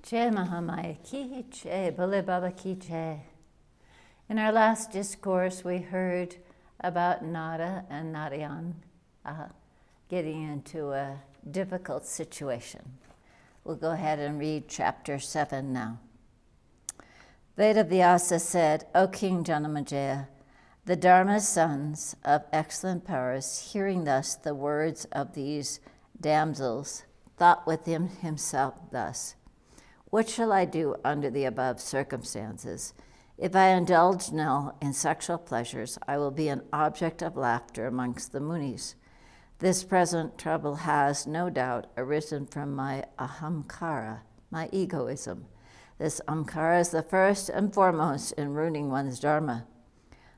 Jai Mahamaya ki jai, Bole Baba ki jai. In our last discourse, we heard about Nara and Narayan getting into a difficult situation. We'll go ahead and read chapter 7 now. Veda Vyasa said, O King Janamejaya, the Dharma's sons of excellent powers, hearing thus the words of these damsels, thought within himself thus, what shall I do under the above circumstances? If I indulge now in sexual pleasures, I will be an object of laughter amongst the Munis. This present trouble has, no doubt, arisen from my ahamkara, my egoism. This ankara is the first and foremost in ruining one's dharma.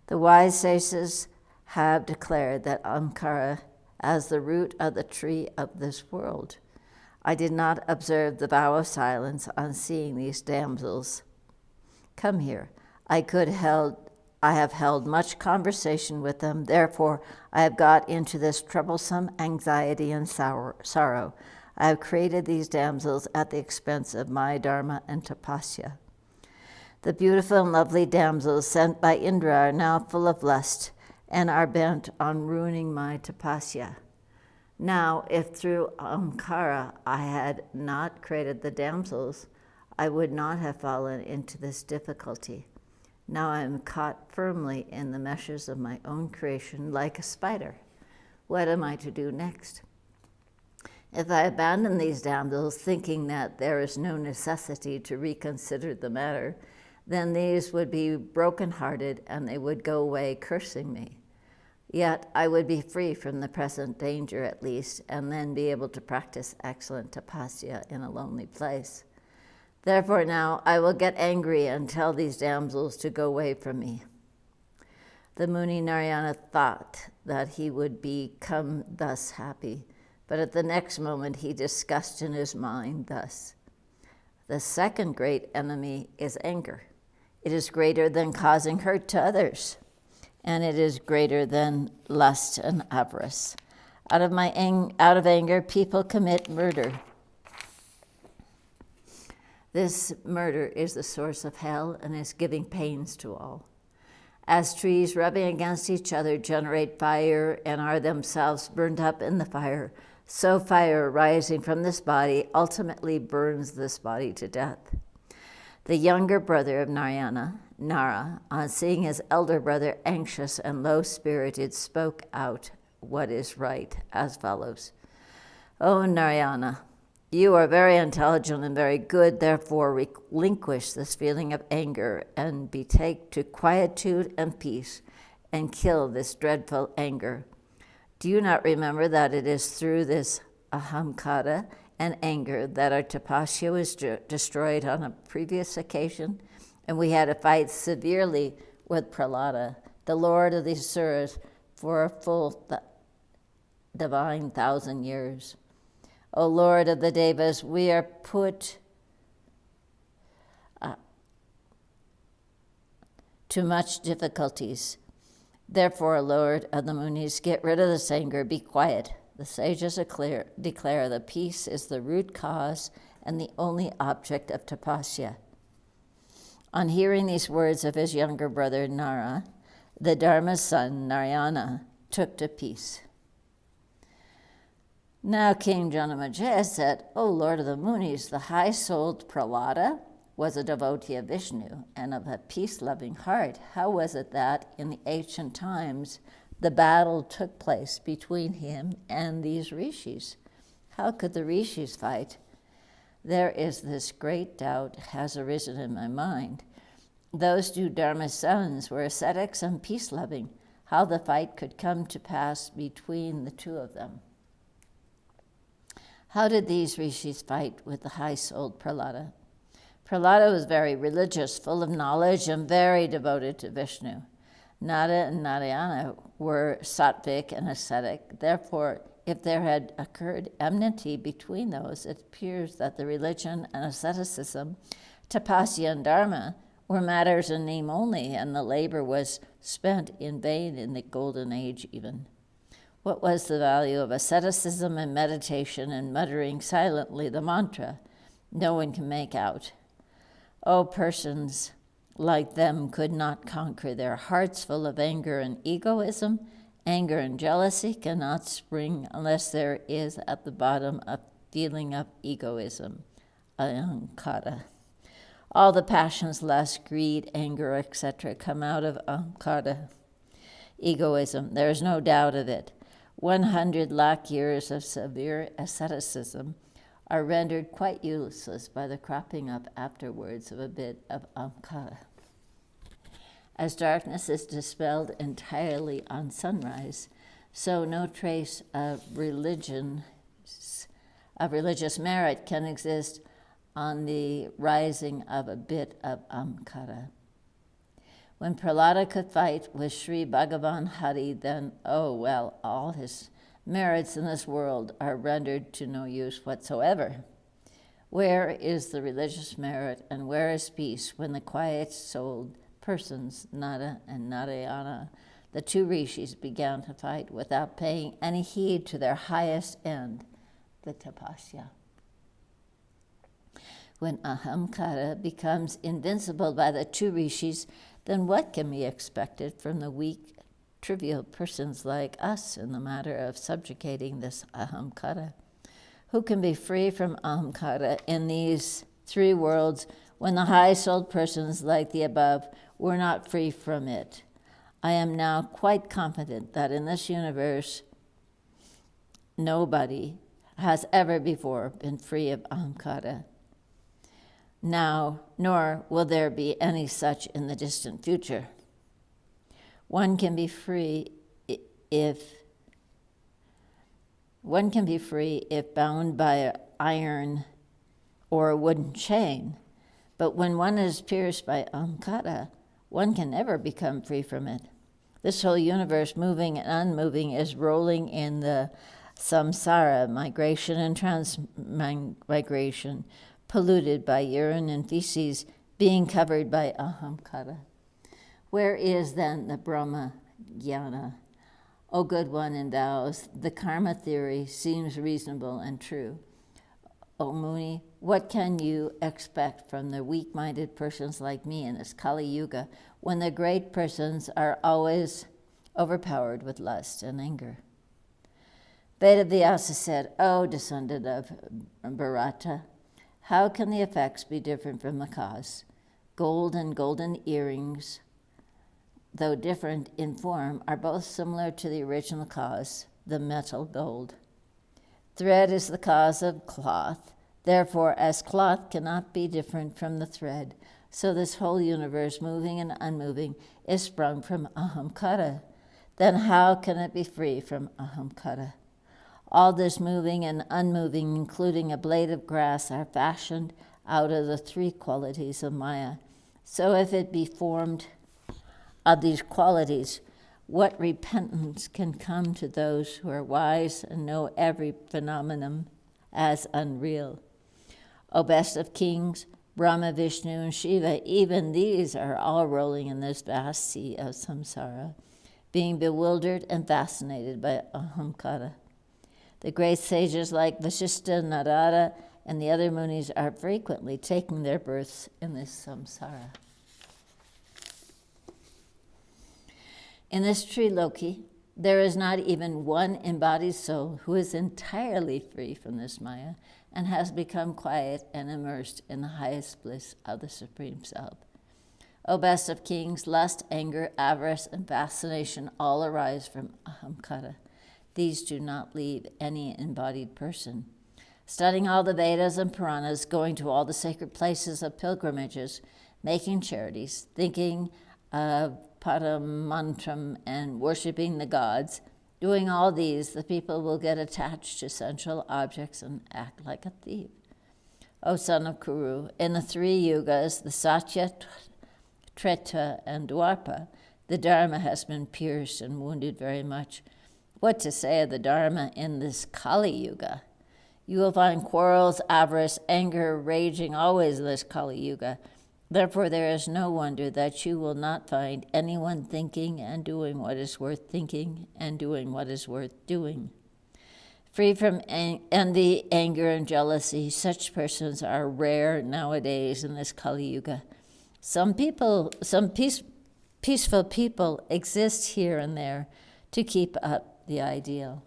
The wise sages have declared that ankara as the root of the tree of this world. I did not observe the vow of silence on seeing these damsels come here. I have held much conversation with them, therefore I have got into this troublesome anxiety and sorrow. I have created these damsels at the expense of my dharma and tapasya. The beautiful and lovely damsels sent by Indra are now full of lust and are bent on ruining my tapasya. Now, if through ankara I had not created the damsels, I would not have fallen into this difficulty. Now I am caught firmly in the meshes of my own creation like a spider. What am I to do next? If I abandon these damsels, thinking that there is no necessity to reconsider the matter, then these would be broken-hearted and they would go away cursing me. Yet I would be free from the present danger at least, and then be able to practice excellent tapasya in a lonely place. Therefore now I will get angry and tell these damsels to go away from me. The Muni Narayana thought that he would become thus happy, but at the next moment he discussed in his mind thus, the second great enemy is anger. It is greater than causing hurt to others, and it is greater than lust and avarice. Out of anger, people commit murder. This murder is the source of hell and is giving pains to all. As trees rubbing against each other generate fire and are themselves burned up in the fire, so fire rising from this body ultimately burns this body to death. The younger brother of Narayana, Nara, on seeing his elder brother anxious and low-spirited, spoke out what is right as follows. O Narayana, you are very intelligent and very good, therefore relinquish this feeling of anger and betake to quietude and peace and kill this dreadful anger. Do you not remember that it is through this ahamkada and anger that our tapasya was destroyed on a previous occasion? And we had to fight severely with Prahlada, the lord of the Asuras, for a full divine 1,000 years. O Lord of the Devas, we are put to much difficulties. Therefore, Lord of the Munis, get rid of this anger, be quiet. The sages declare that peace is the root cause and the only object of tapasya. On hearing these words of his younger brother Nara, the Dharma's son Narayana took to peace. Now King Janamejaya said, O Lord of the Munis, the high-souled Prahlada was a devotee of Vishnu and of a peace-loving heart. How was it that in the ancient times the battle took place between him and these rishis? How could the rishis fight? There is this great doubt has arisen in my mind. Those two Dharma sons were ascetics and peace-loving. How the fight could come to pass between the two of them? How did these rishis fight with the high-souled Prahlada? Prahlada was very religious, full of knowledge, and very devoted to Vishnu. Nara and Narayana were sattvic and ascetic. Therefore, if there had occurred enmity between those, it appears that the religion and asceticism, tapasya and dharma, were matters in name only, and the labor was spent in vain in the golden age even. What was the value of asceticism and meditation and muttering silently the mantra? no one can make out. Oh, persons like them could not conquer their hearts full of anger and egoism. Anger and jealousy cannot spring unless there is at the bottom a feeling of egoism, ankara. All the passions, lust, greed, anger, etc., come out of ahamkada, egoism. There is no doubt of it. 100 lakh years of severe asceticism are rendered quite useless by the cropping up afterwards of a bit of ankara. As darkness is dispelled entirely on sunrise, so no trace of religious merit can exist on the rising of a bit of ankara. When Prahlada could fight with Sri Bhagavan Hari, then, all his merits in this world are rendered to no use whatsoever. Where is the religious merit and where is peace when the quiet-souled persons, Nara and Narayana, the two rishis, began to fight without paying any heed to their highest end, the tapasya? When ahamkara becomes invincible by the two rishis, then what can be expected from the weak, trivial persons like us in the matter of subjugating this ahamkara? Who can be free from ahamkara in these three worlds when the high-souled persons like the above were not free from it? I am now quite confident that in this universe nobody has ever before been free of ahamkara. Now, nor will there be any such in the distant future. One can be free if bound by an iron or a wooden chain, but when one is pierced by ankara, one can never become free from it. This whole universe, moving and unmoving, is rolling in the samsara, migration and transmigration, polluted by urine and feces, being covered by ahamkara. Where is then the Brahma jnana? O good one in vows, the karma theory seems reasonable and true. O Muni, what can you expect from the weak-minded persons like me in this Kali Yuga when the great persons are always overpowered with lust and anger? Veda Vyasa said, O descendant of Bharata, how can the effects be different from the cause? Gold and golden earrings, though different in form, are both similar to the original cause, the metal gold. Thread is the cause of cloth. Therefore, as cloth cannot be different from the thread, so this whole universe, moving and unmoving, is sprung from ahamkara. Then how can it be free from ahamkara? All this moving and unmoving, including a blade of grass, are fashioned out of the three qualities of Maya. So if it be formed of these qualities, what repentance can come to those who are wise and know every phenomenon as unreal? O best of kings, Brahma, Vishnu, and Shiva, even these are all rolling in this vast sea of samsara, being bewildered and fascinated by ahamkara. The great sages like Vasishtha, Narada, and the other munis are frequently taking their births in this samsara. In this Triloki, there is not even one embodied soul who is entirely free from this Maya and has become quiet and immersed in the highest bliss of the Supreme Self. O best of kings, lust, anger, avarice, and fascination all arise from ahamkara. These do not leave any embodied person. Studying all the Vedas and Puranas, going to all the sacred places of pilgrimages, making charities, thinking of Paramantram and worshipping the gods, doing all these, the people will get attached to sensual objects and act like a thief. O son of Kuru, in the three yugas, the Satya, Treta, and Dwapara, the Dharma has been pierced and wounded very much. What to say of the Dharma in this Kali Yuga? You will find quarrels, avarice, anger raging always in this Kali Yuga. Therefore, there is no wonder that you will not find anyone thinking and doing what is worth thinking and doing what is worth doing. free from envy, anger, and jealousy. Such persons are rare nowadays in this Kali Yuga. Some peaceful people exist here and there to keep up the ideal.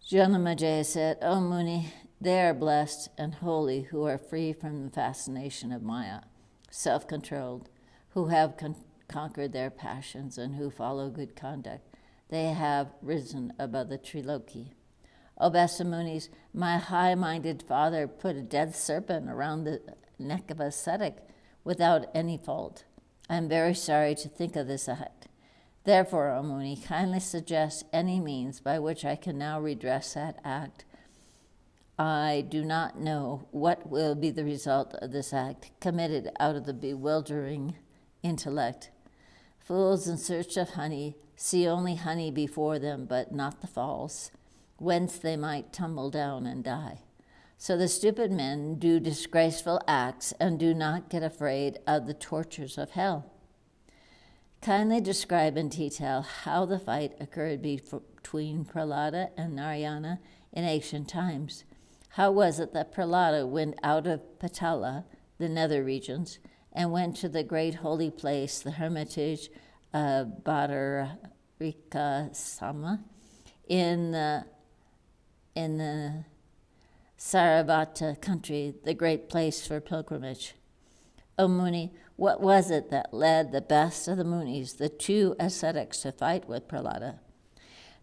Janamajaya said, "O Muni, they are blessed and holy who are free from the fascination of Maya, self-controlled, who have conquered their passions and who follow good conduct. They have risen above the Triloki. O best of Munis, my high-minded father put a dead serpent around the neck of a ascetic without any fault. I am very sorry to think of this act. Therefore, O Muni, kindly suggest any means by which I can now redress that act. I do not know what will be the result of this act, committed out of the bewildering intellect. Fools in search of honey see only honey before them, but not the falls, whence they might tumble down and die. So the stupid men do disgraceful acts and do not get afraid of the tortures of hell. Kindly describe in detail how the fight occurred between Prahlada and Narayana in ancient times. How was it that Prahlada went out of Patala, the nether regions, and went to the great holy place, the hermitage of Bhadarikasama, in the Saravata country, the great place for pilgrimage? O Muni, what was it that led the best of the Munis, the two ascetics, to fight with Prahlada?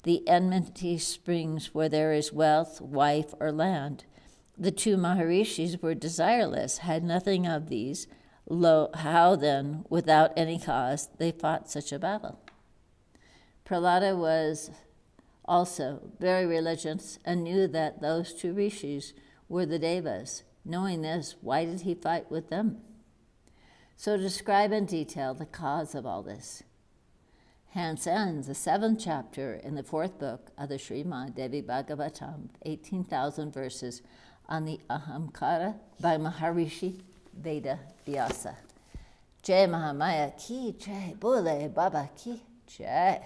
The enmity springs where there is wealth, wife, or land. The two Maharishis were desireless, had nothing of these. How then, without any cause, they fought such a battle? Prahlada was also very religious and knew that those two rishis were the devas. Knowing this, why did he fight with them? So describe in detail the cause of all this. Hence ends the 7th chapter in the 4th book of the Srimad Devi Bhagavatam, 18,000 verses on the ahamkada by Maharishi Veda Vyasa. Jai Mahamaya ki jai, Bole Baba ki jai.